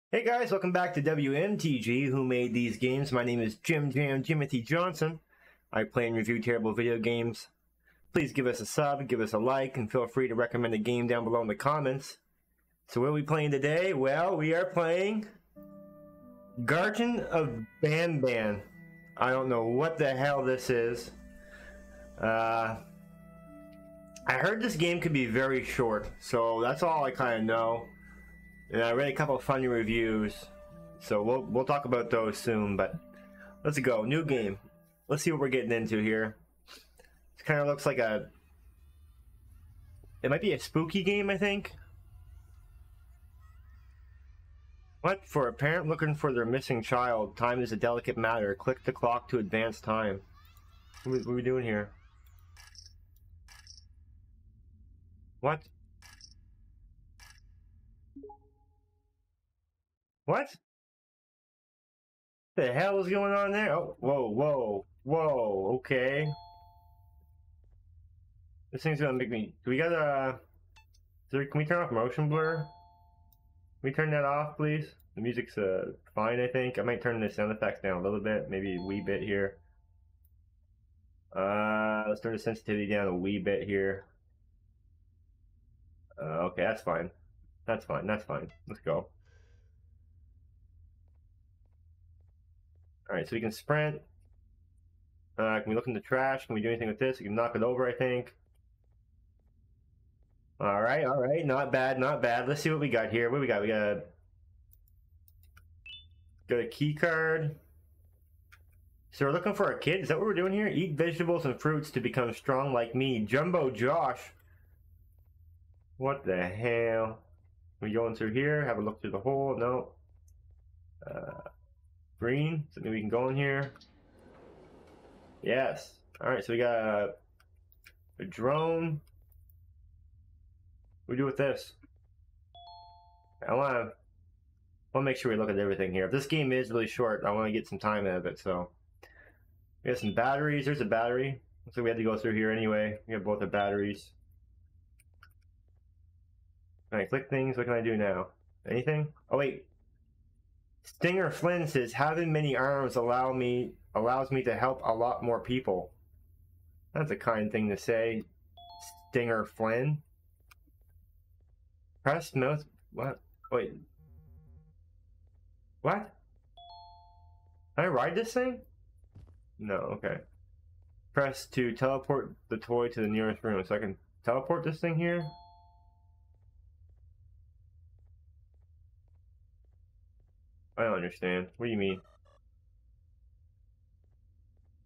Hey guys, welcome back to WMTG, who made these games. My name is Jimothy Johnson. I play and review terrible video games. Please give us a sub, give us a like, and feel free to recommend a game down below in the comments. So what are we playing today? Well, we are playing Garten of Banban. I don't know what the hell this is. I heard this game could be very short, so that's all I kind of know. And I read a couple of funny reviews, so we'll talk about those soon. But let's go, new game. Let's see what we're getting into here. It kind of looks like it might be a spooky game, I think. What? For a parent looking for their missing child, time is a delicate matter. Click the clock to advance time. What are we doing here? What? What? The hell is going on there? Oh, whoa, okay. This thing's gonna make me... Do we got can we turn off motion blur? Can we turn that off, please? The music's fine, I think. I might turn the sound effects down a little bit, maybe a wee bit here. Let's turn the sensitivity down a wee bit here. Okay, that's fine. That's fine. Let's go. Alright, so we can sprint. Can we look in the trash? Can we do anything with this? We can knock it over, I think. Alright, not bad. Let's see what we got here. What do we got? We got a key card. So we're looking for a kid? Is that what we're doing here? Eat vegetables and fruits to become strong like me. Jumbo Josh. What the hell? We going through here? Have a look through the hole? No. Green. So maybe we can go in here. Yes. Alright, so we got a drone. What do we do with this? I want to make sure we look at everything here. If this game is really short, I want to get some time out of it. So we have some batteries. There's a battery. Looks like we had to go through here anyway. We have both the batteries. Can I click things? What can I do now? Anything? Oh wait. Stinger Flynn says, having many arms allows me to help a lot more people. That's a kind thing to say. Stinger Flynn. Press mouse. What? Wait. What? Can I ride this thing? No, okay. Press to teleport the toy to the nearest room. So I can teleport this thing here? I don't understand. What do you mean?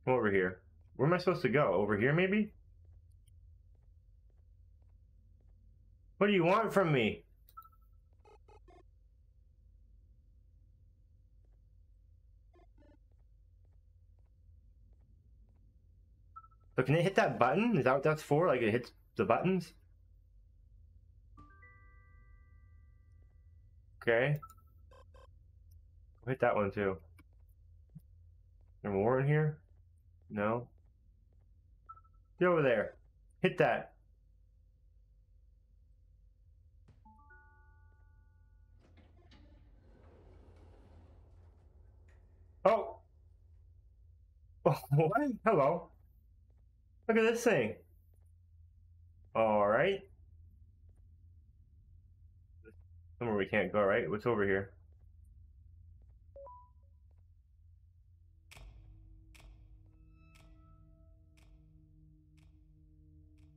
Come over here. Where am I supposed to go? Over here, maybe? What do you want from me? So can it hit that button? Is that what that's for? Like it hits the buttons? Okay. I'll hit that one too. Is there more in here? No. Get over there. Hit that. Oh! Oh, what? Hello. Look at this thing. Alright. Somewhere we can't go, right? What's over here?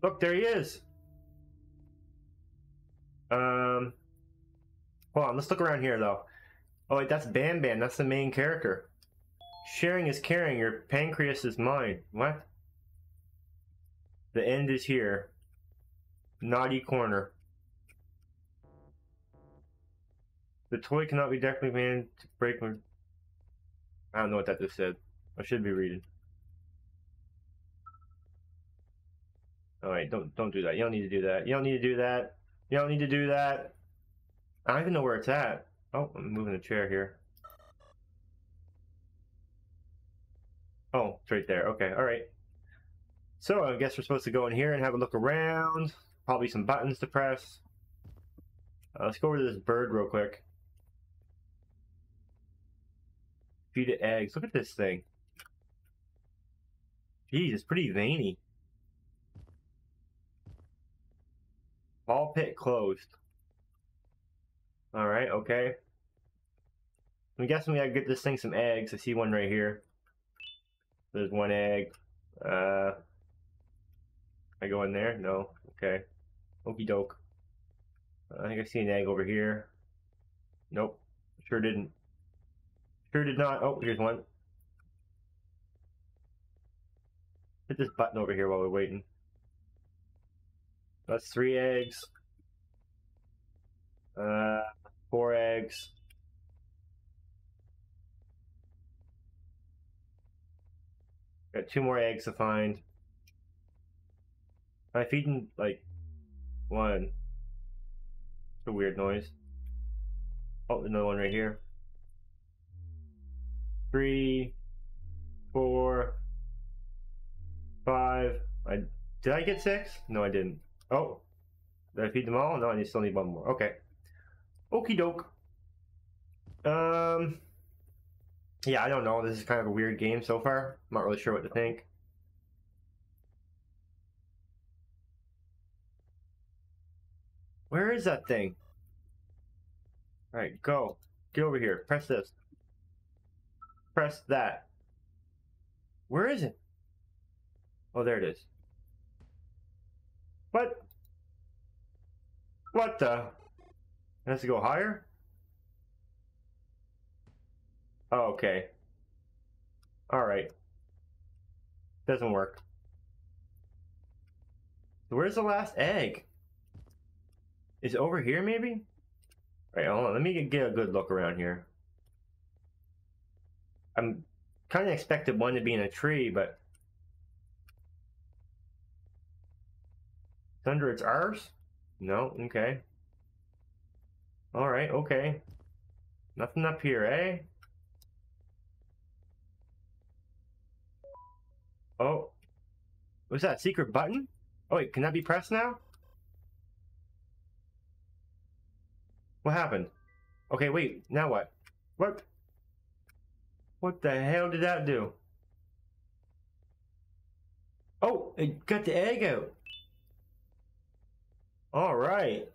Look, there he is. Hold on, let's look around here though. Oh wait, that's Banban, that's the main character. Sharing is caring, your pancreas is mine. What? The end is here. Naughty corner. The toy cannot be directly made to break my... I don't know what that just said. I should be reading. Alright, don't do that. You don't need to do that. You don't need to do that. You don't need to do that. I don't even know where it's at. Oh, I'm moving the chair here. Oh, it's right there. Okay, alright. So I guess we're supposed to go in here and have a look around. Probably some buttons to press. Let's go over to this bird real quick. Feed it eggs. Look at this thing. Jeez, it's pretty veiny. Ball pit closed. Alright, okay. I'm guessing we gotta get this thing some eggs. I see one right here. There's one egg. I go in there? No. Okay. Okie doke. I think I see an egg over here. Nope. Sure didn't. Sure did not. Oh, here's one. Hit this button over here while we're waiting. That's 3 eggs. 4 eggs. Got 2 more eggs to find. Am I feeding like 1? It's a weird noise. Oh, another one right here. 3, 4, 5. Did I get 6? No, I didn't. Oh, did I feed them all? No, I still need 1 more. Okay. Okie doke. Yeah, I don't know. This is kind of a weird game so far. I'm not really sure what to think. Where is that thing? Alright, go. Get over here. Press this. Press that. Where is it? Oh, there it is. What? What the? It has to go higher? Oh, okay. Alright. Doesn't work. Where's the last egg? Is it over here, maybe? Alright, hold on. Let me get a good look around here. I'm kind of expected one to be in a tree, but... It's under its arse? No, okay. Alright, okay. Nothing up here, eh? Oh. Was that a secret button? Oh wait, can that be pressed now? What happened? Okay, wait, now what? What? What the hell did that do? Oh, it got the egg out. Alright.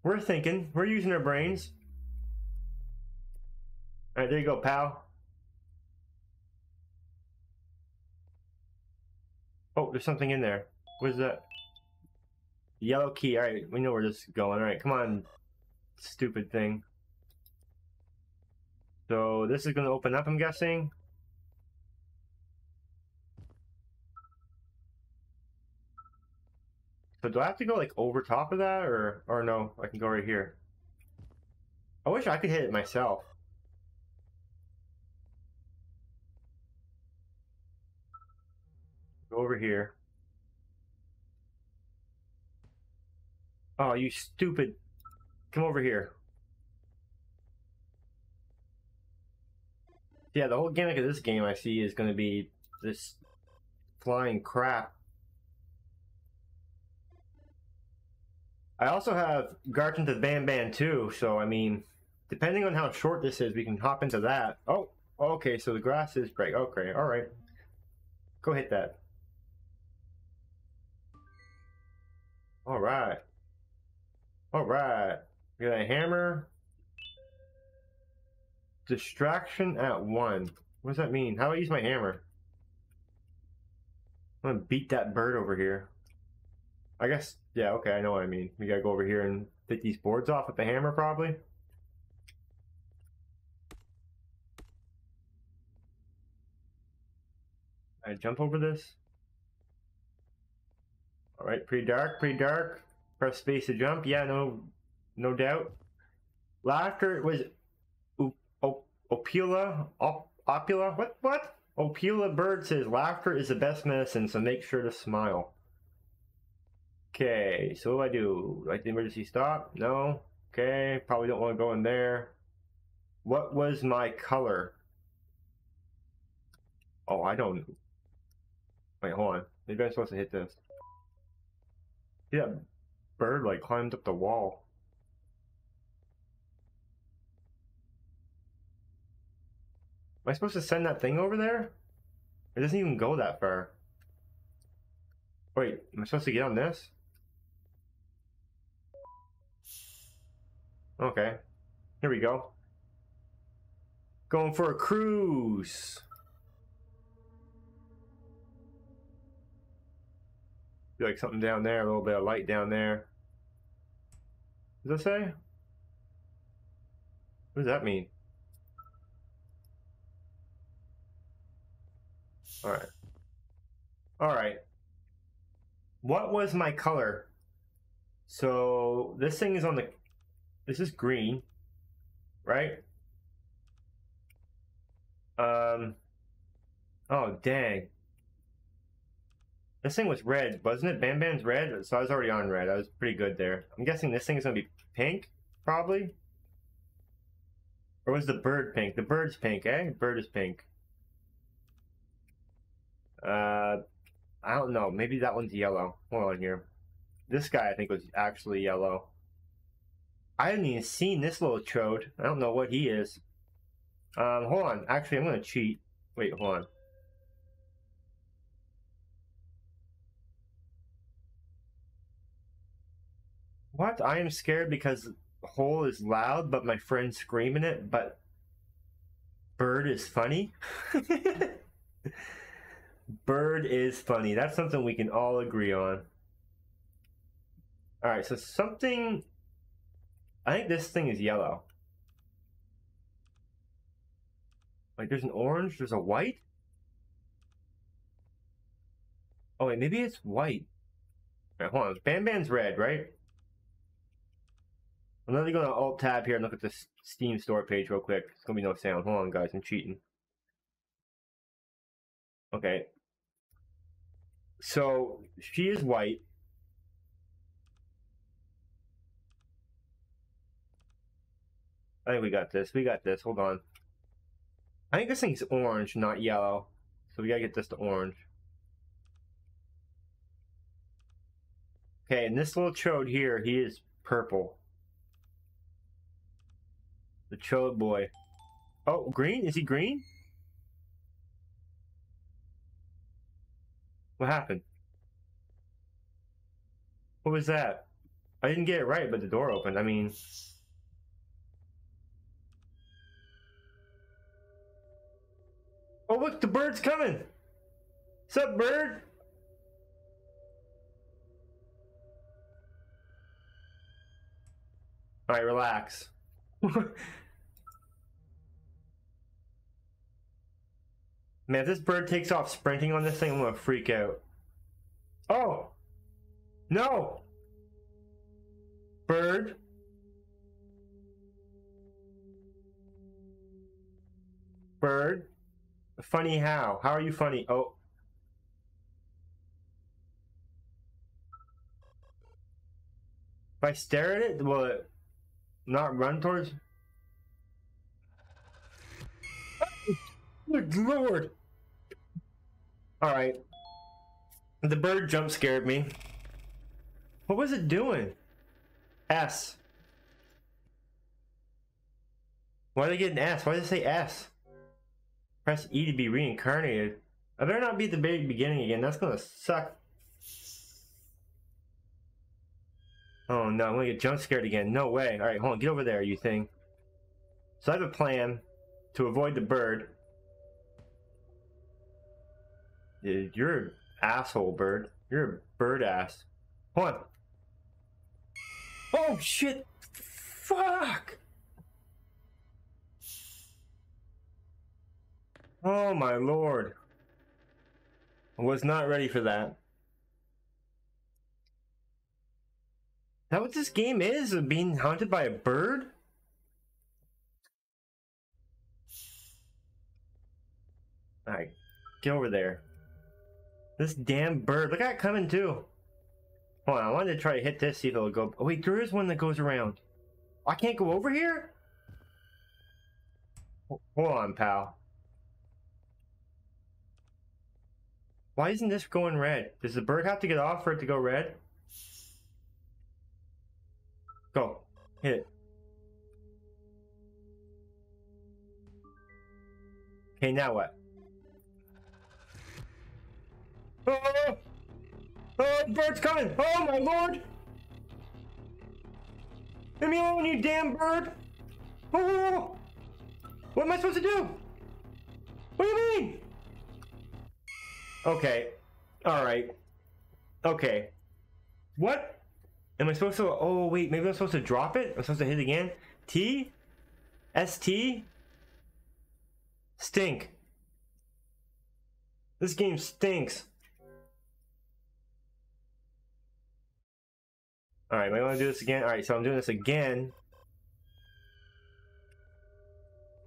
We're thinking. We're using our brains. Alright, there you go, pal. Oh, there's something in there. What is that? Yellow key. Alright, we know where this is going. Alright, come on, stupid thing. So this is going to open up, I'm guessing. So do I have to go like over top of that, or no? I can go right here. I wish I could hit it myself. Go over here. Oh, you stupid. Come over here. Yeah, the whole gimmick of this game I see is going to be this flying crap. I also have Garten of Banban too, so I mean, depending on how short this is, we can hop into that. Oh, okay, so the grass is break. Okay, alright. Go hit that. Alright. Alright. We got a hammer. Distraction at 1. What does that mean? How do I use my hammer? I'm gonna beat that bird over here. I guess, yeah, okay, I know what I mean. We gotta go over here and take these boards off with the hammer, probably. I jump over this. Alright, pretty dark, pretty dark. Press space to jump. Yeah, no doubt. Laughter was Opula? What? Opula Bird says laughter is the best medicine, so make sure to smile. Okay, so what do I do? Like the emergency stop? No. Okay, probably don't want to go in there. What was my color? Oh, I don't. Wait, hold on. Maybe I'm supposed to hit this. See that bird like climbed up the wall. I supposed to send that thing over there? It doesn't even go that far. Wait, am I supposed to get on this? Okay. Here we go. Going for a cruise. Feel like something down there, a little bit of light down there. What does that say? What does that mean? Alright. Alright. What was my color? So this thing is on the... This is green. Right? Oh, dang. This thing was red, wasn't it? Banban's red? So I was already on red. I was pretty good there. I'm guessing this thing is going to be pink, probably? Or was the bird pink? The bird's pink, eh? Bird is pink. I don't know. Maybe that one's yellow. Hold on here. This guy, I think, was actually yellow. I haven't even seen this little chode. I don't know what he is. Hold on. Actually, I'm going to cheat. Wait, hold on. What? I am scared because hole is loud, but my friend's screaming it, but bird is funny? Bird is funny. That's something we can all agree on. Alright, so something... I think this thing is yellow. Like, there's an orange, there's a white? Oh, wait, maybe it's white. Alright, hold on. Banban's red, right? I'm going to go to Alt-Tab here and look at the Steam store page real quick. It's going to be no sound. Hold on, guys. I'm cheating. Okay. So, she is white. I think we got this. We got this. Hold on. I think this thing's orange, not yellow. So we gotta get this to orange. Okay, and this little chode here, he is purple. The chode boy. Oh, green? Is he green? What happened? What was that? I didn't get it right, but the door opened. I mean... Oh, look, the bird's coming! What's up, bird? Alright, relax. Man, if this bird takes off sprinting on this thing, I'm gonna freak out. Oh! No! Bird? Bird? Funny how? How are you funny? Oh. If I stare at it, will it not run towards? Good lord! Alright. The bird jump scared me. What was it doing? S. Why did I get an S? Why did it say S? Press E to be reincarnated. I better not be at the very beginning again. That's gonna suck. Oh no, I'm gonna get jump scared again. No way. Alright, hold on. Get over there, you thing. So I have a plan to avoid the bird. Dude, you're an asshole, bird. You're a bird ass. Hold on. Oh shit! Fuck! Oh my lord. I was not ready for that. Is that what this game is? Being haunted by a bird? Alright, get over there. This damn bird. Look at it coming too. Hold on, I wanted to try to hit this, see if it'll go. Oh wait, there is one that goes around. I can't go over here? Hold on, pal. Why isn't this going red? Does the bird have to get off for it to go red? Go. Hit it. Okay, now what? Oh! Oh, bird's coming! Oh my lord! Leave me alone, you damn bird! Oh! What am I supposed to do? What do you mean? Okay. Alright. Okay. What? Am I supposed to... Oh, wait. Maybe I'm supposed to drop it? I'm supposed to hit it again? T? ST? Stink. This game stinks. Alright, am I gonna do this again? Alright, so I'm doing this again.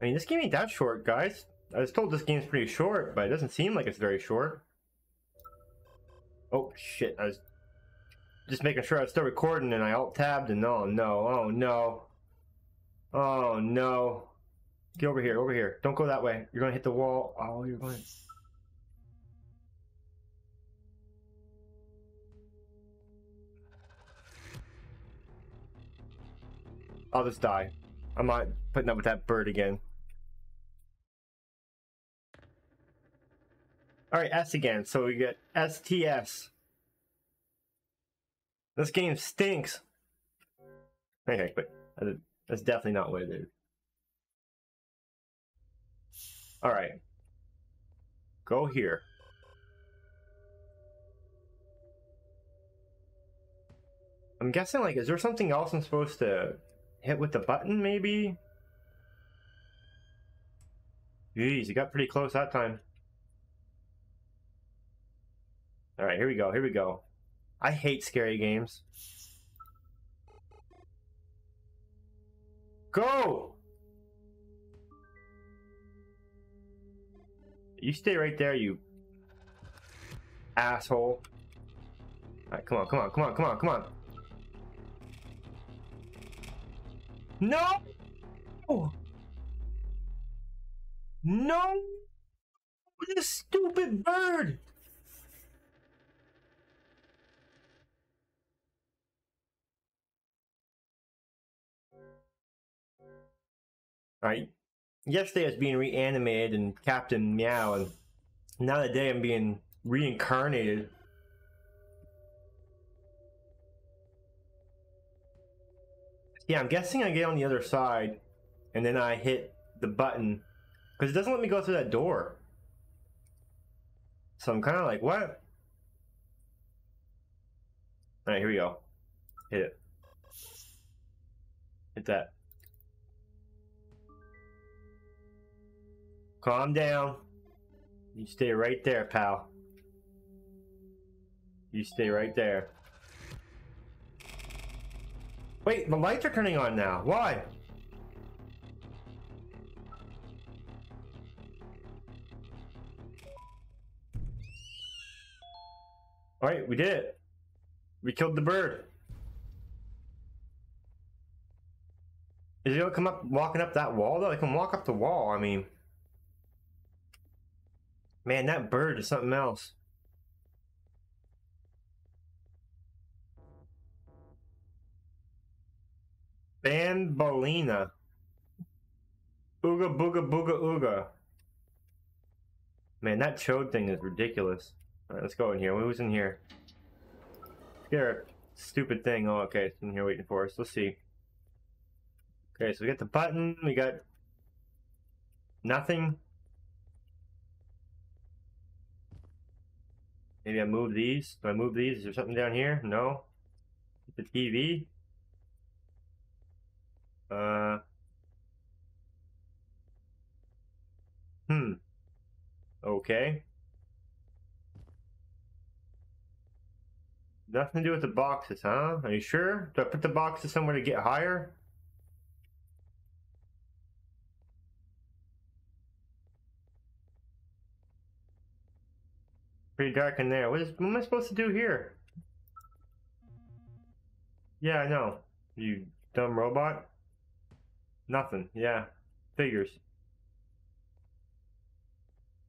I mean, this game ain't that short, guys. I was told this game's pretty short, but it doesn't seem like it's very short. Oh, shit. I was just making sure I was still recording, and I alt-tabbed, and oh, no. Oh, no. Oh, no. Get over here, over here. Don't go that way. You're gonna hit the wall. Oh, you're going... I'll just die. I'm not putting up with that bird again. Alright, S again. So we get STS. This game stinks. Okay, but that's definitely not what it is. Alright. Go here. I'm guessing, like, is there something else I'm supposed to hit with the button, maybe? Jeez, you got pretty close that time. Alright, here we go, here we go. I hate scary games. Go! You stay right there, you asshole. Alright, come on, come on, come on, come on, come on. No! No! This stupid bird! Alright. Yesterday I was being reanimated and Captain Meow, and now today I'm being reincarnated. Yeah, I'm guessing I get on the other side, and then I hit the button, because it doesn't let me go through that door. So I'm kind of like, what? Alright, here we go. Hit it. Hit that. Calm down. You stay right there, pal. You stay right there. Wait, the lights are turning on now. Why? Alright, we did it. We killed the bird. Is he gonna come up, walking up that wall though? He can walk up the wall, I mean. Man, that bird is something else. Banbalina. Ooga booga booga ooga. Man, that chode thing is ridiculous. Alright, let's go in here. Who's in here? Here, stupid thing. Oh, okay, it's in here waiting for us. Let's see. Okay, so we got the button. We got nothing. Maybe I move these. Do I move these? Is there something down here? No. The TV. Okay. Nothing to do with the boxes, huh? Are you sure? Do I put the boxes somewhere to get higher? Pretty dark in there. What am I supposed to do here? Yeah, I know. You dumb robot. Nothing. Yeah. Figures.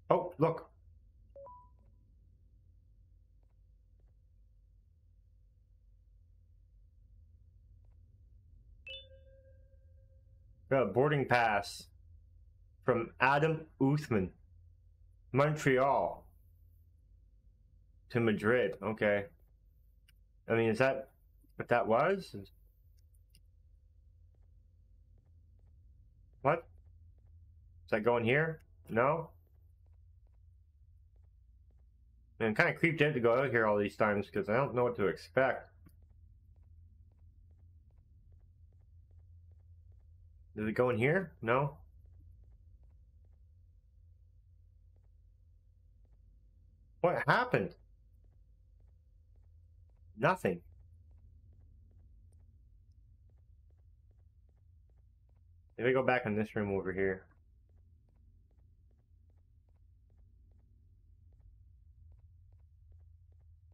Oh, look. Got a boarding pass From Adam Uthman. Montreal. To Madrid. Okay. I mean, is that what that was? What? Is that going here? No? I'm kind of creeped out to go out here all these times because I don't know what to expect. Does it go in here? No? What happened? Nothing. Maybe go back in this room over here.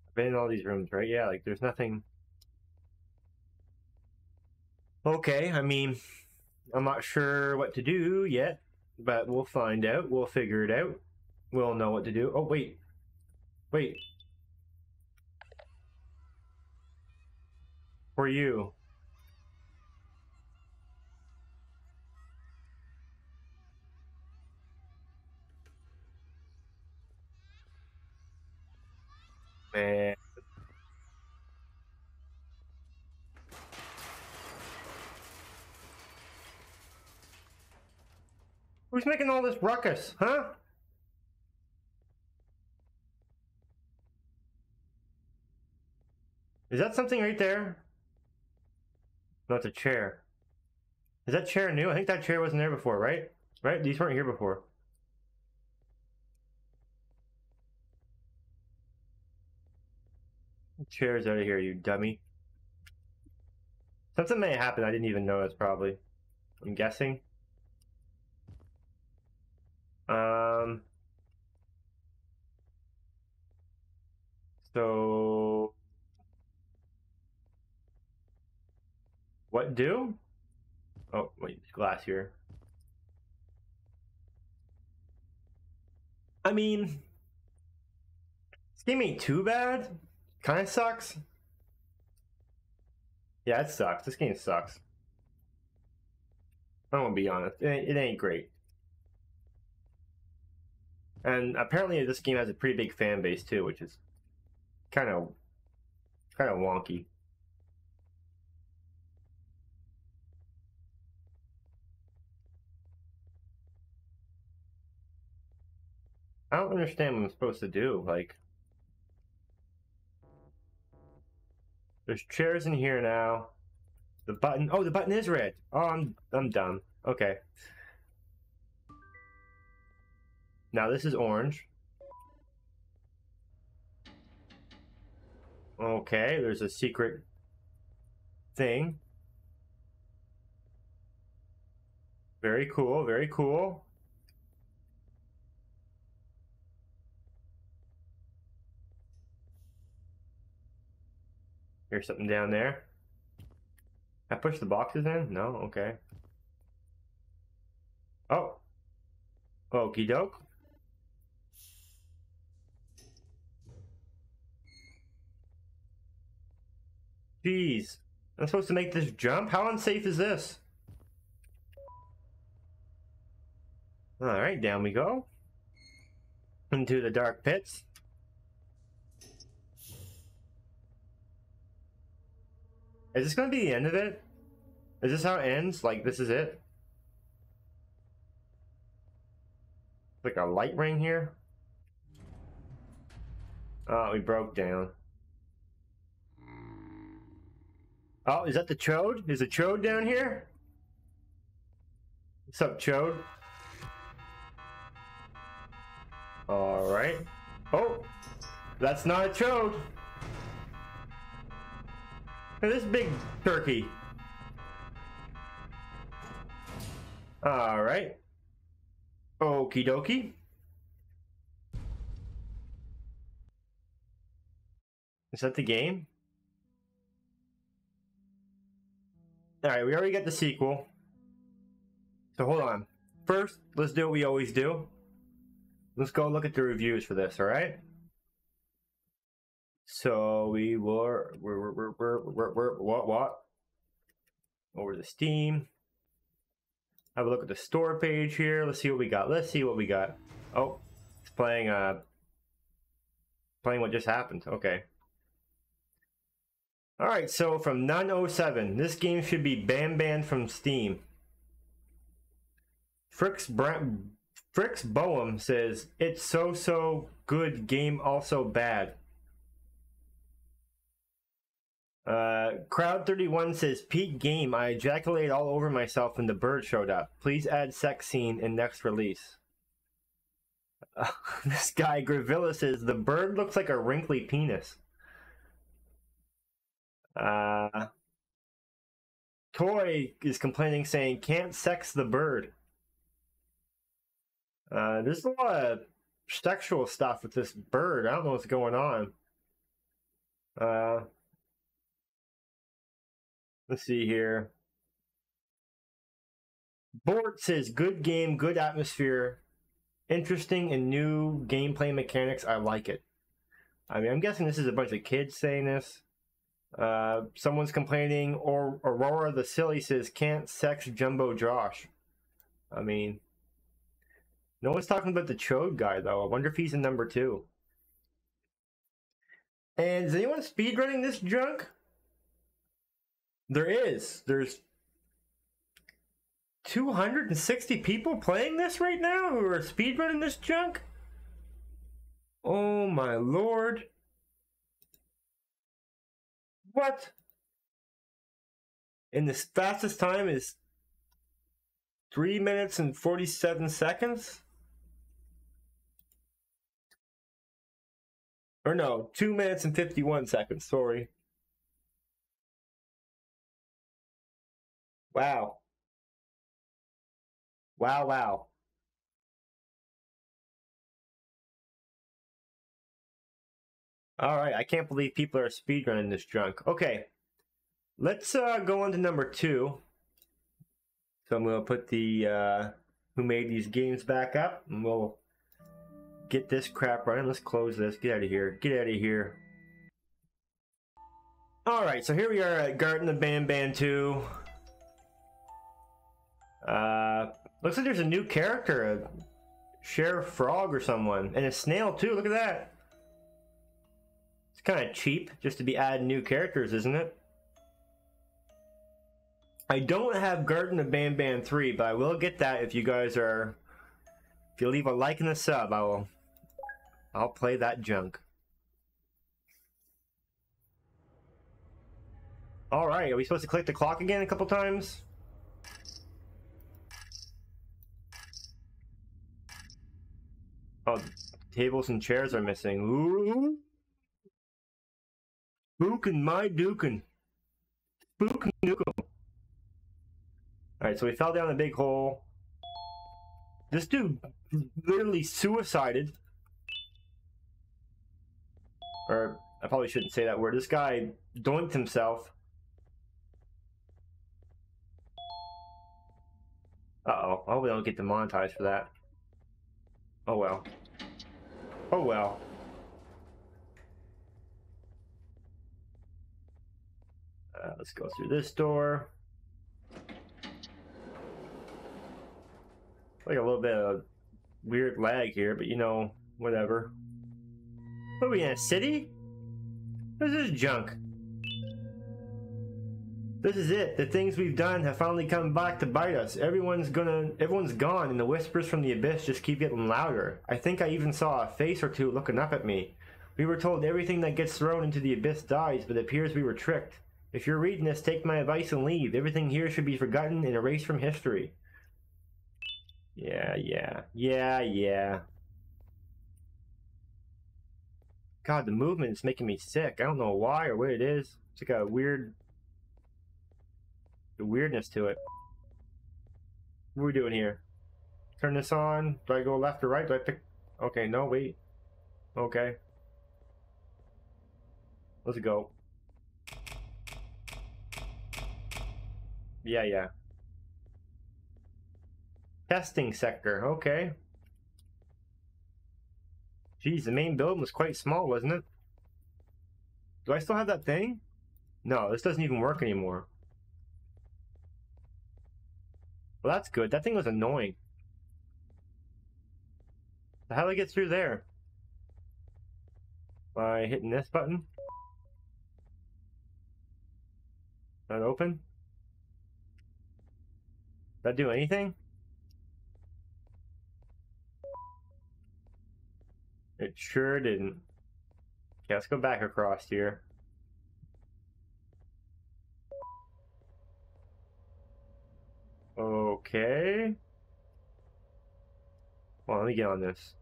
I've been in all these rooms, right? Yeah, like there's nothing. Okay, I mean, I'm not sure what to do yet, but we'll find out. We'll figure it out. We'll know what to do. Oh, wait. Wait. For you. Man. Who's making all this ruckus, huh? Is that something right there? No, it's a chair. Is that chair new? I think that chair wasn't there before, right? Right? These weren't here before. Chair's out of here, you dummy. Something may happen I didn't even notice, probably. I'm guessing. So... What do? Oh, wait, glass here. I mean... This game ain't too bad. Kinda sucks. Yeah, it sucks. This game sucks. I want to be honest. It ain't great. And apparently this game has a pretty big fan base too, which is kind of wonky. I don't understand what I'm supposed to do. Like, there's chairs in here now. The button. Oh, the button is red. Oh, I'm dumb. Okay. Now this is orange. Okay, there's a secret thing. Very cool, very cool. Here's something down there. I push the boxes in? No? Okay. Oh. Okie doke. Jeez. I'm supposed to make this jump? How unsafe is this? Alright, down we go. Into the dark pits. Is this gonna be the end of it? Is this how it ends? Like, this is it? Like a light ring here? Oh, we broke down. Oh, is that the Chode? Is the Chode down here? What's up, Chode? Alright. Oh! That's not a Chode! Look at this big turkey. Alright. Okie dokie. Is that the game? Alright, we already got the sequel. So hold on. First, let's do what we always do. Let's go look at the reviews for this, alright? So we were what? Over the Steam. Have a look at the store page here. Let's see what we got. Let's see what we got. Oh, it's playing what just happened. Okay. Alright, so from Nun07, this game should be banned from Steam. Frix Boehm says, it's so good, game also bad. Crowd31 says, peak game, I ejaculated all over myself when the bird showed up. Please add sex scene in next release. This guy, Gravilla, says, the bird looks like a wrinkly penis. Toy is complaining, saying, can't sex the bird. There's a lot of sexual stuff with this bird. I don't know what's going on. Let's see here. Bort says, good game, good atmosphere, interesting and new gameplay mechanics. I like it. I mean, I'm guessing this is a bunch of kids saying this. Someone's complaining, or Aurora the Silly says, can't sex Jumbo Josh. I mean, no one's talking about the Chode guy, though. I wonder if he's in number 2. And is anyone speedrunning this junk? There is. There's 260 people playing this right now who are speedrunning this junk? Oh my lord. What? And the fastest time is 3 minutes and 47 seconds? Or no, 2 minutes and 51 seconds, sorry. Wow. Wow, wow. Alright, I can't believe people are speedrunning this junk. Okay, let's go on to number 2. So I'm going to put the who made these games back up, and we'll get this crap running. Let's close this. Get out of here. Get out of here. Alright, so here we are at Garten of Banban 2. Looks like there's a new character, a Sheriff Frog or someone, and a snail too. Look at that. It's kind of cheap just to be adding new characters, isn't it? I don't have Garten of Banban 3, but I will get that if you guys are. If you leave a like and a sub, I'll play that junk. All right, are we supposed to click the clock again a couple times? Oh, tables and chairs are missing. Ooh. Spookin' my dukin'. Spookin' nukin'. Alright, so we fell down a big hole. This dude literally suicided. Or, I probably shouldn't say that word. This guy doinked himself. Uh-oh. I hope we don't get demonetized for that. Oh well. Oh well. Let's go through this door. Like a little bit of weird lag here, but you know, whatever. What are we in a city? What is this junk? This is it. The things we've done have finally come back to bite us. Everyone's gone, and the whispers from the abyss just keep getting louder. I think I even saw a face or two looking up at me. We were told everything that gets thrown into the abyss dies, but it appears we were tricked. If you're reading this, take my advice and leave. Everything here should be forgotten and erased from history. Yeah. God, the movement is making me sick. I don't know why or what it is. It's like a weirdness to it. What are we doing here? Turn this on. Do I go left or right? Do I pick? Okay, no, wait. Okay. Let's go. Yeah. Testing sector, okay. Geez, the main building was quite small, wasn't it? Do I still have that thing? No, this doesn't even work anymore. Well, that's good. That thing was annoying. How do I get through there? By hitting this button? Not open? Did that do anything? It sure didn't. Okay, let's go back across here. Okay. Well, let me get on this.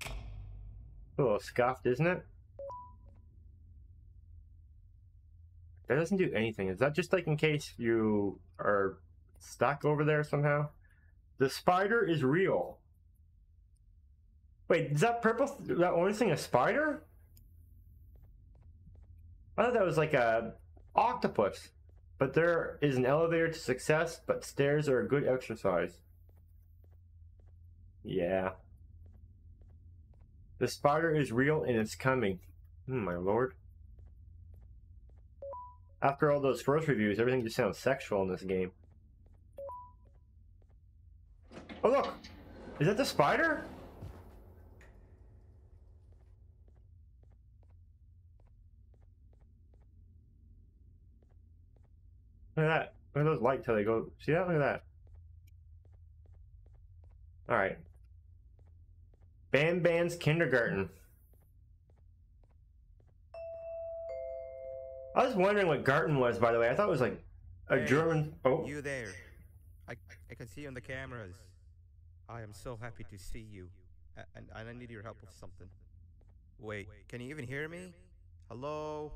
A little scuffed, isn't it? That doesn't do anything. Is that just like in case you are stuck over there somehow? The spider is real. Wait, is that purple, that orange thing a spider? I thought that was like a octopus. But there is an elevator to success, but stairs are a good exercise. Yeah. The spider is real and it's coming. My lord. After all those first reviews, everything just sounds sexual in this game. Oh look! Is that the spider? Look at that. Look at those lights how they go. See that? Look at that. Alright. Banban's kindergarten. I was wondering what Garten was, by the way. I thought it was like a German. Oh. You there. I can see you on the cameras. I am so happy to see you. And I need your help with something. Wait, can you even hear me? Hello?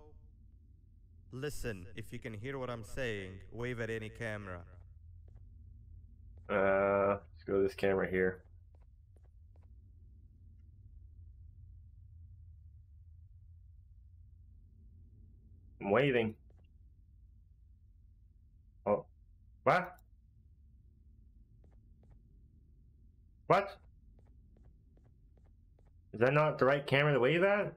Listen, if you can hear what I'm saying, wave at any camera. Let's go to this camera here. I'm waving. Oh. What? What? Is that not the right camera to wave at?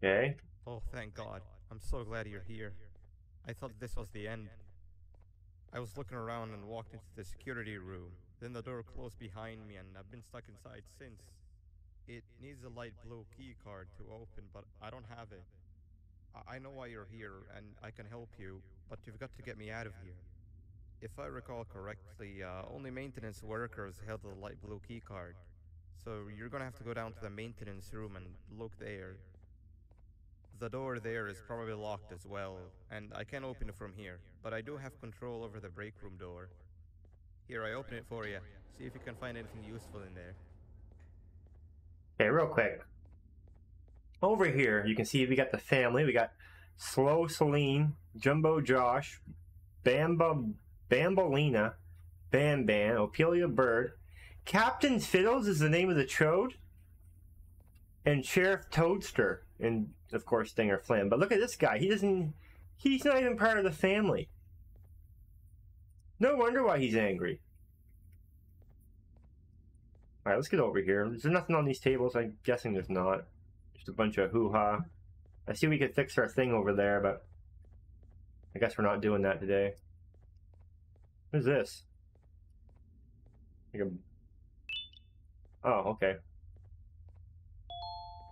Okay. Oh, thank God. I'm so glad you're here. I thought this was the end. I was looking around and walked into the security room. Then the door closed behind me and I've been stuck inside since. It needs a light blue key card to open, but I don't have it. I know why you're here and I can help you, but you've got to get me out of here. If I recall correctly, only maintenance workers held the light blue key card. So you're gonna have to go down to the maintenance room and look there. The door there is probably locked as well, and I can't open it from here, but I do have control over the break room door. Here, I open it for you. See if you can find anything useful in there. Okay, real quick. Over here, you can see we got the family. We got Slow Celine, Jumbo Josh, Bambolina, Banban, Ophelia Bird. Captain Fiddles is the name of the chode. And Sheriff Toadster. And, of course, Stinger Flynn. But look at this guy. He's not even part of the family. No wonder why he's angry. Alright, let's get over here. Is there nothing on these tables? I'm guessing there's not. Just a bunch of hoo-ha. I see we could fix our thing over there, but I guess we're not doing that today. What is this? Oh, okay.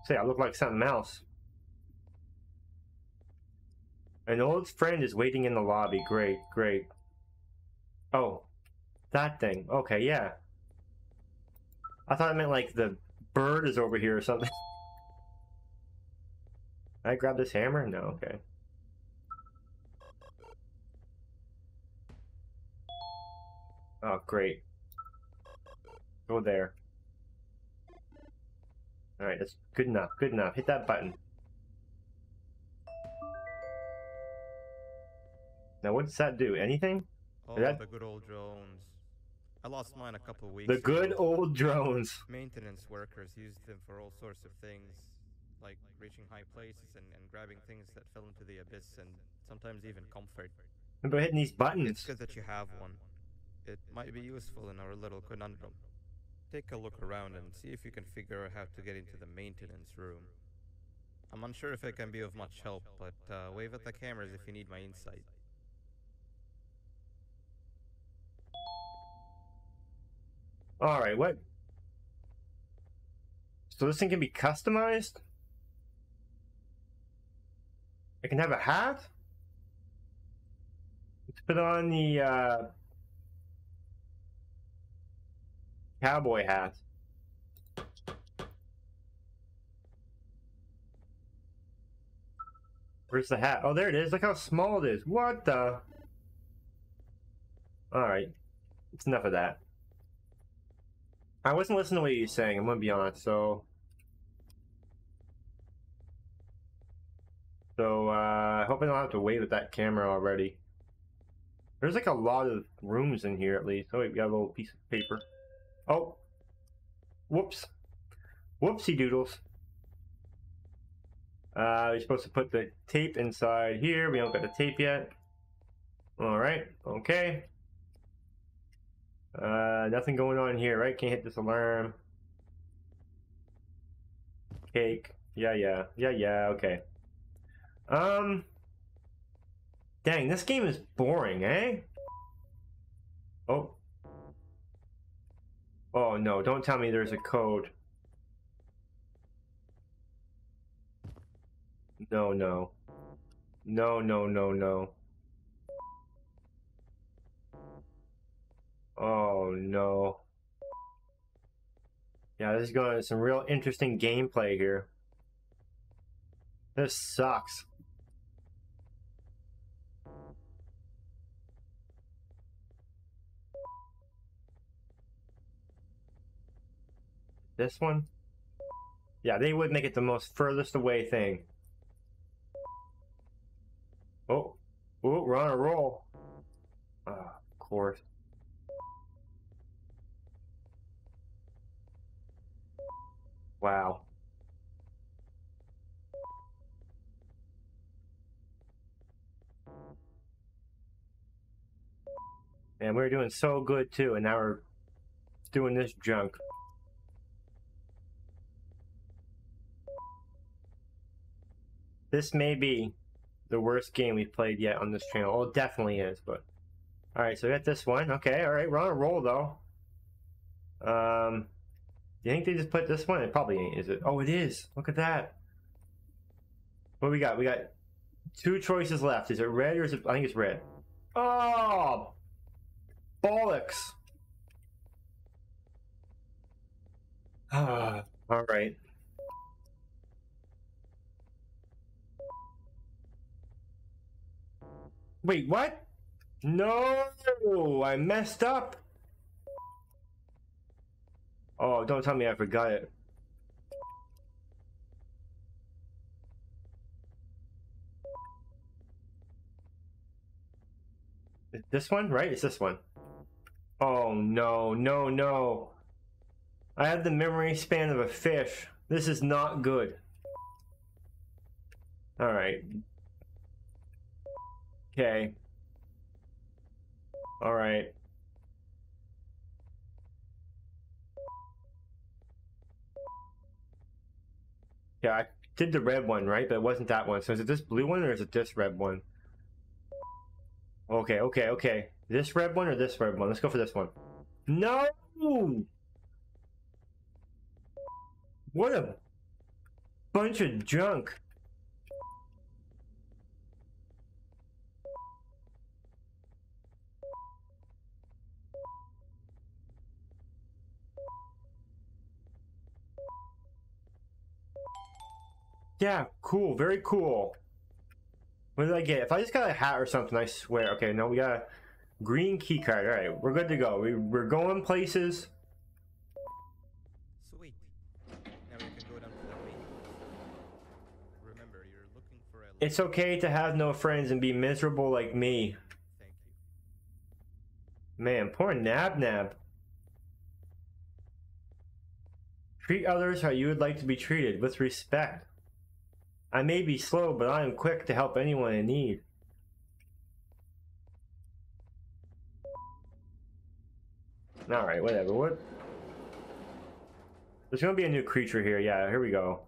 Say, I look like something else. An old friend is waiting in the lobby. Great, great. Oh, that thing. Okay, yeah. I thought it meant like the bird is over here or something. Can I grab this hammer? No, okay. Oh, great. Go there. Alright, that's good enough. Good enough. Hit that button. Now, what does that do? Anything? Oh, that... the good old drones. I lost mine a couple of weeks ago. The good old drones. Maintenance workers used them for all sorts of things, like reaching high places and grabbing things that fell into the abyss, and sometimes even comfort. Remember hitting these buttons. It's good that you have one. It might be useful in our little conundrum. Take a look around and see if you can figure out how to get into the maintenance room. I'm unsure if I can be of much help, but wave at the cameras if you need my insight. Alright, what? So this thing can be customized? I can have a hat? Let's put on the cowboy hat. Where's the hat? Oh, there it is. Look how small it is. What the? Alright. It's enough of that. I wasn't listening to what you were saying, I'm gonna be honest, so I hope I don't have to wave at that camera already. There's like a lot of rooms in here at least. Oh wait, we got a little piece of paper. Oh! Whoops. Whoopsie doodles. We're supposed to put the tape inside here. We don't got the tape yet. Alright, okay. Nothing going on here, right? Can't hit this alarm. Cake. Yeah, okay. Dang, this game is boring, eh? Oh. Oh no, don't tell me there's a code. No, no. No, no, no, no. Oh no. Yeah, this is going to some real interesting gameplay here. This sucks. This one? Yeah, they would make it the most furthest away thing. Oh, we're on a roll. Of course. Wow. And we were doing so good too, and now we're doing this junk. This may be the worst game we've played yet on this channel. Oh, it definitely is, but... Alright, so we got this one. Okay, alright, we're on a roll though. You think they just put this one? It probably ain't, is it? Oh, it is! Look at that! What we got? We got 2 choices left. Is it red or is it... I think it's red. Oh! Bollocks! Alright. Wait, what? No! I messed up! Oh, don't tell me I forgot it. This one, right? It's this one. Oh no, no, no. I have the memory span of a fish. This is not good. Alright. Okay. Alright. Yeah, I did the red one, right? But it wasn't that one. So is it this blue one or is it this red one? Okay, okay, okay. This red one or this red one? Let's go for this one. No! What a bunch of junk. Yeah, cool, very cool. What did I get? If I just got a hat or something, I swear. Okay, no, we got a green key card. Alright, we're good to go. We're going places. Sweet. Now we can go down to the main. Remember, you're looking for a... It's okay to have no friends and be miserable like me. Thank you. Man, poor Nab Nab. Treat others how you would like to be treated, with respect. I may be slow, but I am quick to help anyone in need. Alright, whatever. What? There's gonna be a new creature here. Yeah, here we go.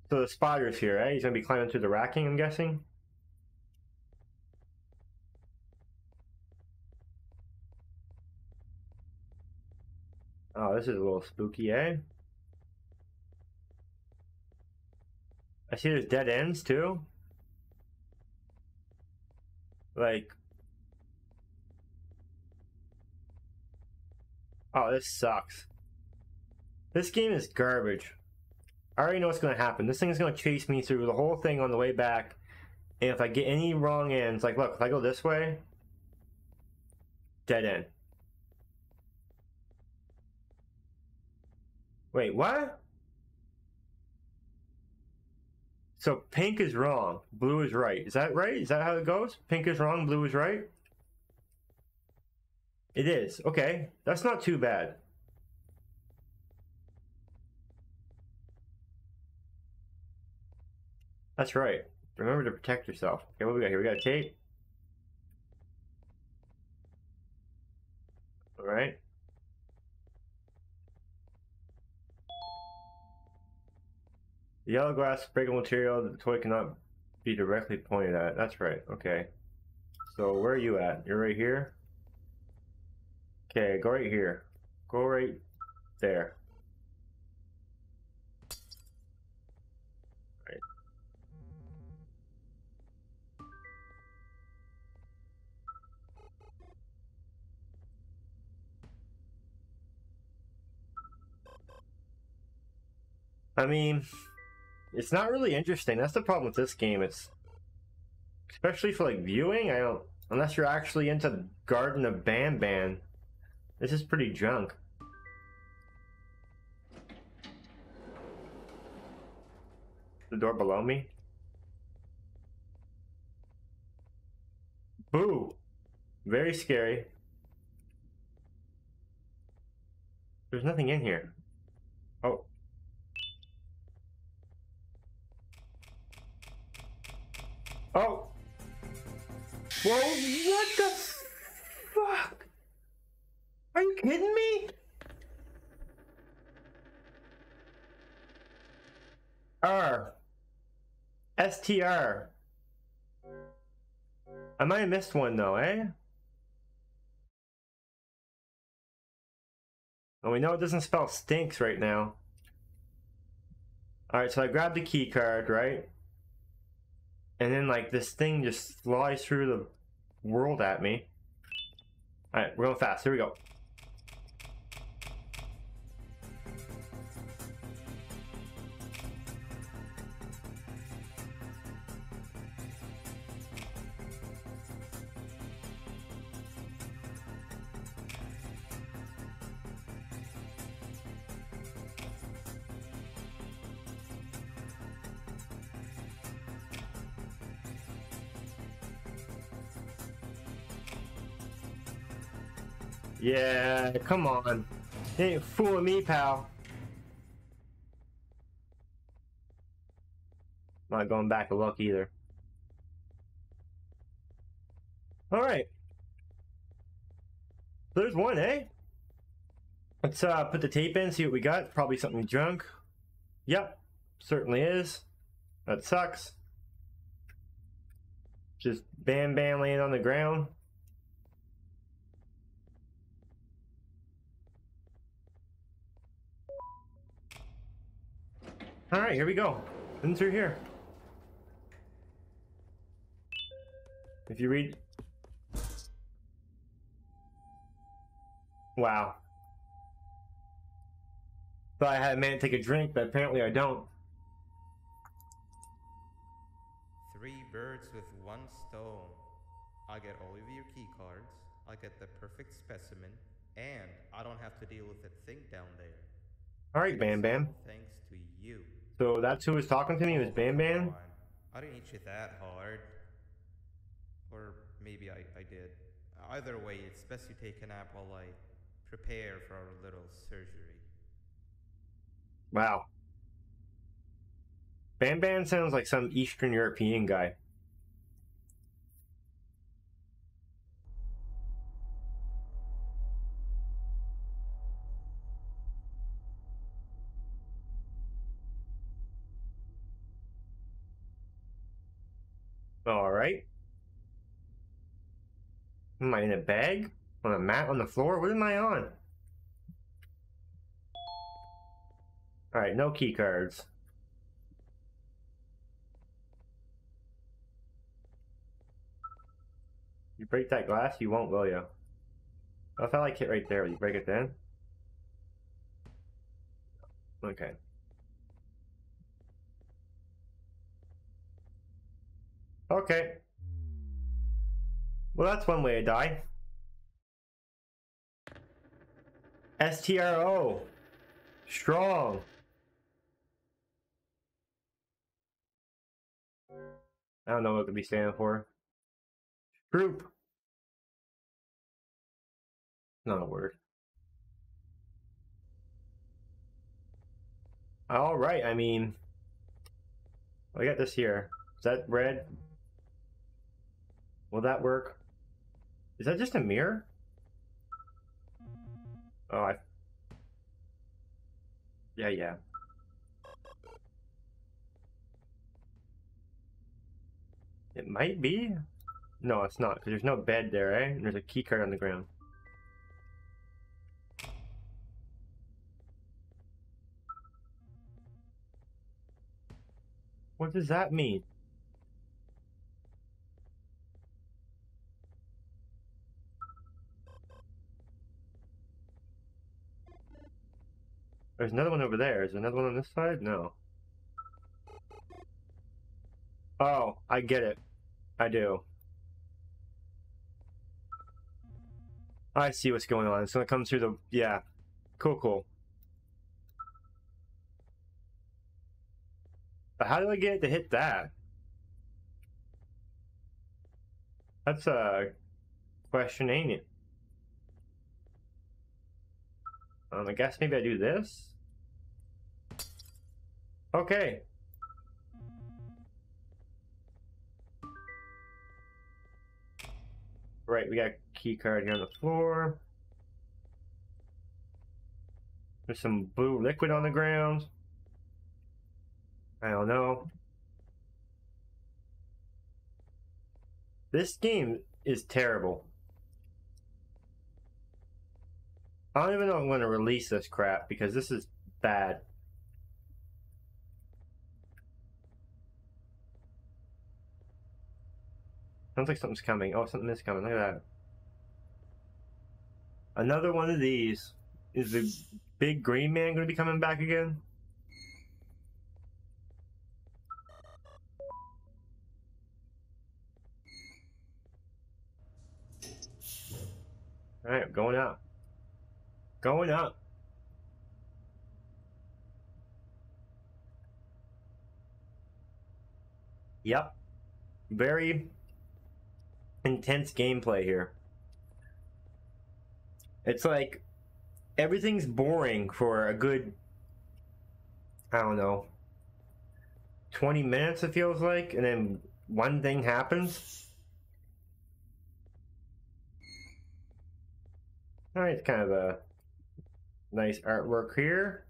So the spider's here, eh? He's gonna be climbing through the racking, I'm guessing. Oh, this is a little spooky, eh? I see there's dead ends too. Like, oh, this sucks. This game is garbage. I already know what's gonna happen. This thing is gonna chase me through the whole thing on the way back. And if I get any wrong ends, like, look, if I go this way, dead end. Wait, what? So pink is wrong, blue is right. Is that right? Is that how it goes? Pink is wrong, blue is right? It is. Okay, that's not too bad. That's right. Remember to protect yourself. Okay, what we got here? We got a tape. All right. The yellow glass breakable material, the toy cannot be directly pointed at. That's right. Okay. So where are you at? You're right here? Okay, go right here. Go right there. Right. I mean, it's not really interesting. That's the problem with this game. It's especially for like viewing. I don't, unless you're actually into Garten of Banban. This is pretty junk. The door below me. Boo! Very scary. There's nothing in here. Oh. Oh! Whoa, what the fuck? Are you kidding me? R. STR. I might have missed one though, eh? And we know it doesn't spell stinks right now. Alright, so I grabbed the key card, right? And then like this thing just flies through the world at me. Alright, we're going fast. Here we go. Yeah, come on. You ain't fooling me, pal. I'm not going back to look either. Alright. There's one, eh? Let's put the tape in, see what we got. Probably something junk. Yep, certainly is. That sucks. Just Bam Bam laying on the ground. Alright, here we go. In through here. If you read... Wow. Thought I had a man take a drink, but apparently I don't. 3 birds with 1 stone. I get all of your key cards, I get the perfect specimen, and I don't have to deal with that thing down there. Alright, Bam Bam. Thanks to you. So that's who was talking to me, was Bam Bam? I didn't hit you that hard. Or maybe I did. Either way, it's best you take a nap while I prepare for our little surgery. Wow. Bam Bam sounds like some Eastern European guy. Alright. Am I in a bag? On a mat on the floor? What am I on? Alright, no key cards. You break that glass, you won't, will you? Oh, if I like hit right there, will you break it then? Okay. Okay. Well, that's one way to die. STRO. Strong. I don't know what it could be standing for. Group. Not a word. Alright, I mean... I got this here. Is that red? Will that work? Is that just a mirror? Oh, yeah. It might be. No, it's not, because there's no bed there, right? And there's a key card on the ground. What does that mean? There's another one over there. Is there another one on this side? No. Oh, I get it. I do. I see what's going on. It's gonna come through the... Yeah. Cool. But how do I get it to hit that? That's a question, ain't it? I guess maybe I do this? Okay. Right, we got a key card here on the floor. There's some blue liquid on the ground. I don't know. This game is terrible. I don't even know if I'm going to release this crap because this is bad. Sounds like something's coming. Oh, something is coming. Look at that. Another one of these. Is the big green man going to be coming back again? Alright, going up. Going up. Yep. Very intense gameplay here. It's like everything's boring for a good, I don't know, 20 minutes it feels like, and then one thing happens. Alright, it's kind of a nice artwork here.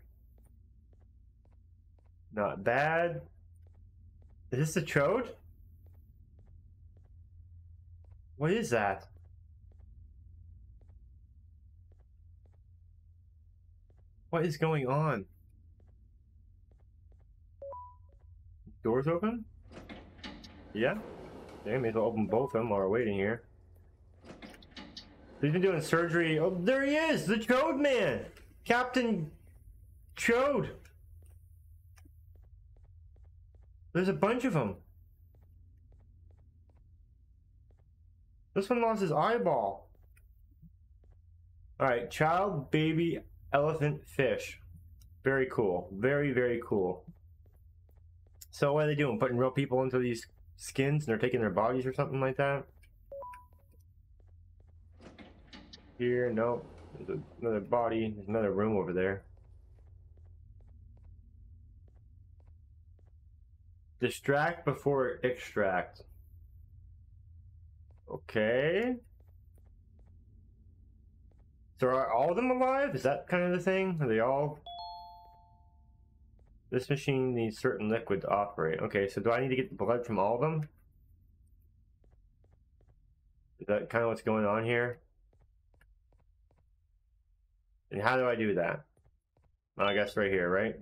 Not bad. Is this the chode? What is that? What is going on? Doors open? Yeah. They may as well open both of them while we're waiting here. He's been doing surgery. Oh, there he is! The Chode Man! Captain Chode! There's a bunch of them. This one lost his eyeball. Alright, child, baby, elephant, fish. Very cool. Very cool. So what are they doing? Putting real people into these skins and they're taking their bodies or something like that? Here, no. There's another body. There's another room over there. Distract before extract. Okay. So are all of them alive? Is that kind of the thing? Are they all... This machine needs certain liquid to operate. Okay, so do I need to get the blood from all of them? Is that kind of what's going on here? And how do I do that? Well, I guess right here, right?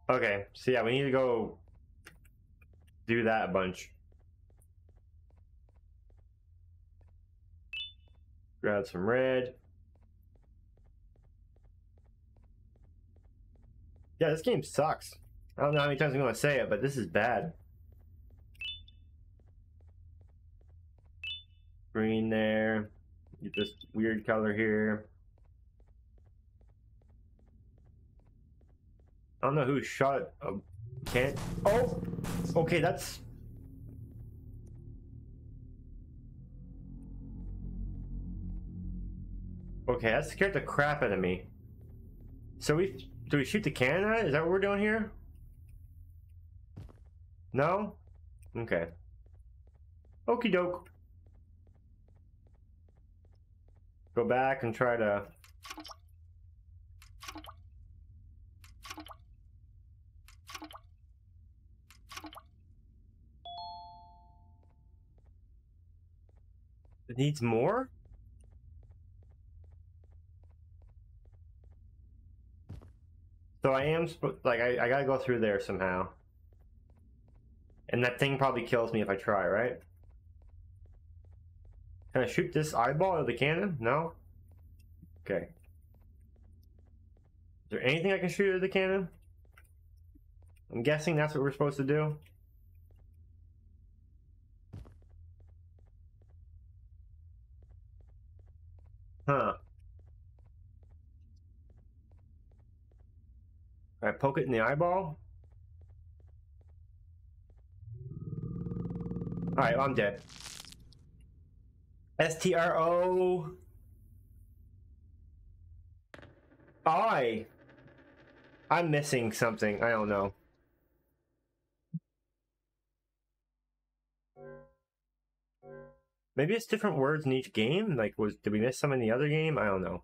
Okay, so yeah, we need to go do that a bunch. Grab some red. Yeah, this game sucks. I don't know how many times I'm going to say it, but this is bad. Green there. Get this weird color here. I don't know who shot a can. Oh! Okay, that's... Okay, that scared the crap out of me. So do we shoot the cannon at it? Is that what we're doing here? No? Okay. Okie doke. Go back and try to... It needs more? So I am like I gotta go through there somehow. And that thing probably kills me if I try, right? Can I shoot this eyeball of the cannon? No? Okay. Is there anything I can shoot at the cannon? I'm guessing that's what we're supposed to do. Huh. I poke it in the eyeball? Alright, I'm dead. STRO. I'm missing something. I don't know. Maybe it's different words in each game? Like, did we miss some in the other game? I don't know.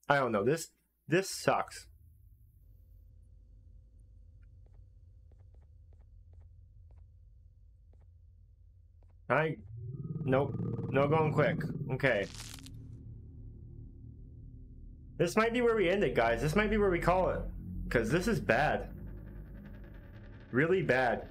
I don't know. This sucks. Nope. No going quick. Okay. This might be where we end it, guys. This might be where we call it. Because this is bad. Really bad.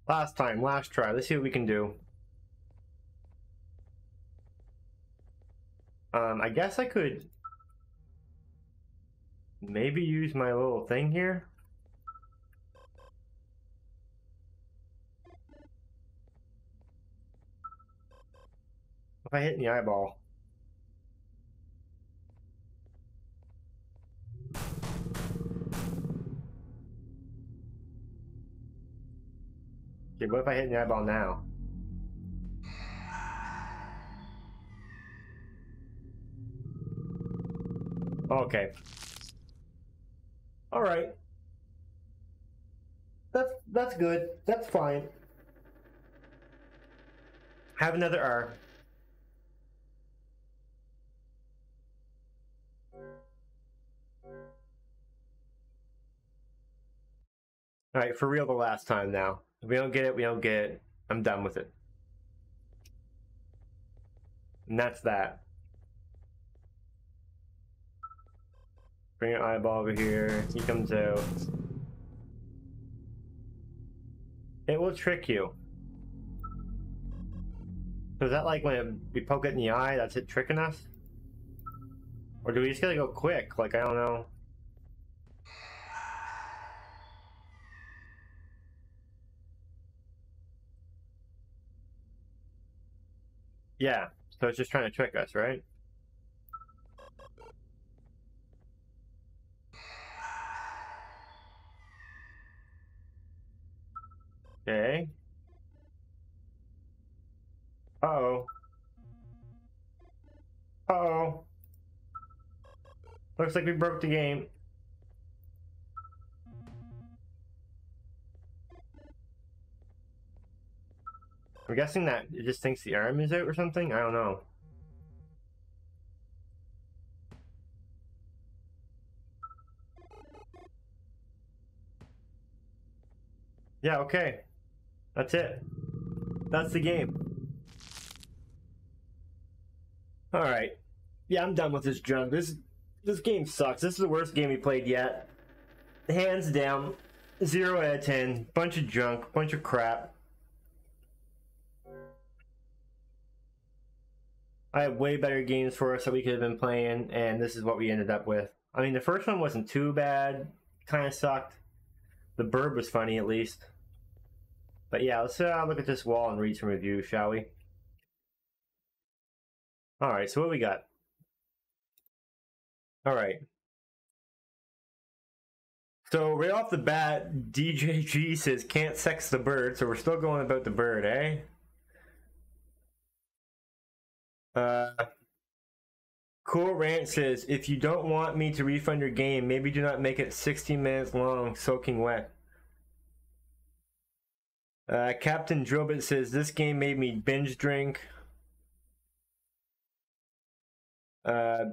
Last time, last try. Let's see what we can do. I guess I could maybe use my little thing here. If I hit in the eyeball. Okay, what if I hit in the eyeball now? Okay. All right. That's good. That's fine. Have another R. All right, for real the last time now. If we don't get it, we don't get it. I'm done with it. And that's that. Bring your eyeball over here. He comes out. It will trick you. So is that like when we poke it in the eye, that's it tricking us? Or do we just gotta go quick? Like, I don't know. Yeah, so it's just trying to trick us, right? Okay. Uh-oh. Uh-oh. Looks like we broke the game. I'm guessing that it just thinks the arm is out or something? I don't know. Yeah, okay. That's it. That's the game. Alright. Yeah, I'm done with this junk. This game sucks. This is the worst game we played yet. Hands down. 0 out of 10. Bunch of junk. Bunch of crap. I have way better games for us that we could have been playing, and this is what we ended up with. I mean, the first one wasn't too bad. Kind of sucked. The bird was funny, at least. But yeah, let's look at this wall and read some reviews, shall we? Alright, so what we got? Alright. So right off the bat, DJG says can't sex the bird, so we're still going about the bird, eh? Cool Rant says, if you don't want me to refund your game, maybe do not make it 60 minutes long, soaking wet. Captain Drobit says, this game made me binge drink.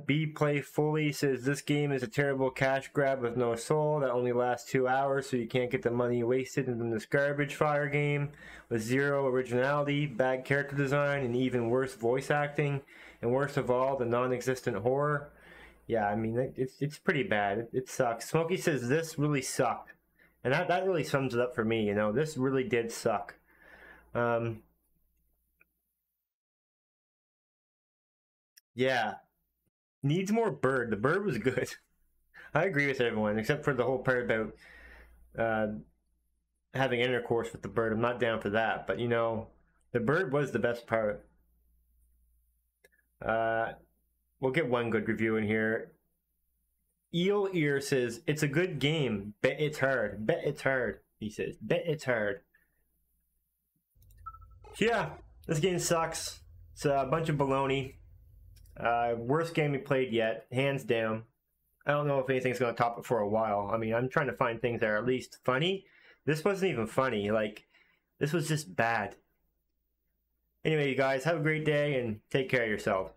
B Play Fully says, this game is a terrible cash grab with no soul that only lasts 2 hours, so you can't get the money wasted in this garbage fire game with zero originality, bad character design, and even worse voice acting, and worst of all, the non-existent horror. Yeah, I mean, it's pretty bad. It sucks. Smokey says, this really sucked. And that really sums it up for me, you know. This really did suck. Yeah. Needs more bird. The bird was good. I agree with everyone, except for the whole part about having intercourse with the bird. I'm not down for that, but you know, the bird was the best part. We'll get one good review in here. Eel Ear says, it's a good game. Bet it's hard. Bet it's hard. He says, bet it's hard. Yeah, this game sucks. It's a bunch of baloney. Worst game we played yet, hands down. I don't know if anything's going to top it for a while. I mean, I'm trying to find things that are at least funny. This wasn't even funny. Like, this was just bad. Anyway, you guys, have a great day and take care of yourself.